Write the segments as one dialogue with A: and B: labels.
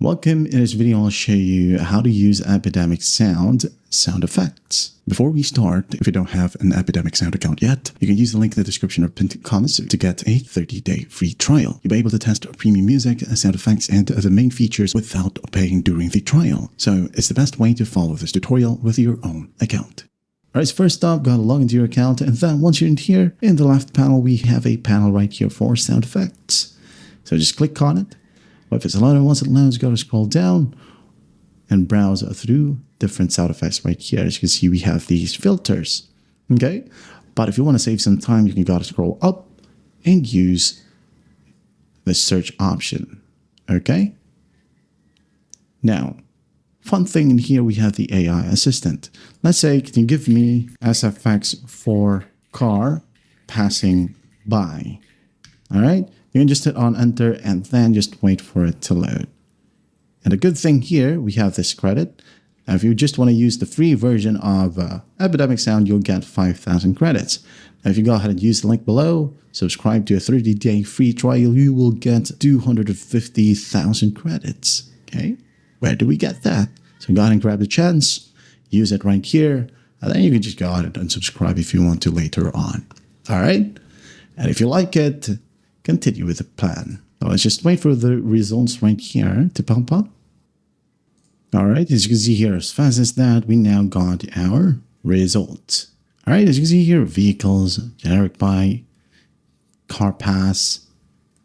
A: Welcome. In this video, I'll show you how to use Epidemic sound effects. Before we start, if you don't have an Epidemic sound account yet, you can use the link in the description or pinned comments to get a 30-day free trial. You'll be able to test premium music, sound effects, and the main features without paying during the trial. So it's the best way to follow this tutorial with your own account. Alright, so first up, gotta log into your account, and then once you're in here, in the left panel, we have a panel right here for sound effects. So just click on it. If it's allowed, once it allows, go to scroll down and browse through different sound effects right here. As you can see, we have these filters. Okay, but if you want to save some time, you can go to scroll up and use the search option. Okay. Now, fun thing in here, we have the AI assistant. Let's say, can you give me SFX for car passing by? All right. You can just hit on enter and then just wait for it to load. And the good thing here, we have this credit. Now, if you just want to use the free version of Epidemic Sound, you'll get 5,000 credits. Now, if you go ahead and use the link below, subscribe to a 30-day free trial, you will get 250,000 credits. Okay, where do we get that? So go ahead and grab the chance, use it right here, and then you can just go ahead and unsubscribe if you want to later on. All right, and if you like it, continue with the plan. So let's just wait for the results right here to pop up. All right, as you can see here, as fast as that, we now got our results. All right, as you can see here, vehicles, generic buy, car pass.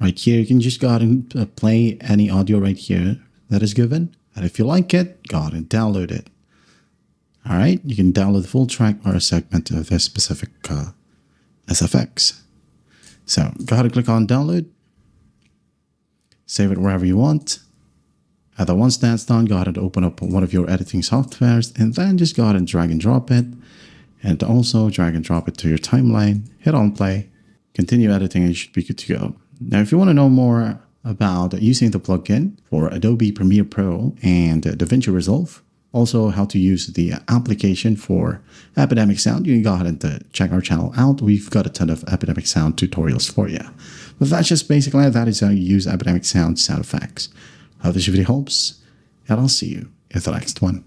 A: Right here, you can just go ahead and play any audio right here that is given. And if you like it, go ahead and download it. All right, you can download the full track or a segment of a specific SFX. So go ahead and click on download, save it wherever you want. And then once that's done, go ahead and open up one of your editing softwares and then just go ahead and drag and drop it. And also drag and drop it to your timeline, hit on play, continue editing, and you should be good to go. Now, if you want to know more about using the plugin for Adobe Premiere Pro and DaVinci Resolve, also how to use the application for Epidemic Sound, you can go ahead and check our channel out. We've got a ton of Epidemic Sound tutorials for you. But that's just basically that is how you use Epidemic sound effects. I hope this video helps, and I'll see you in the next one.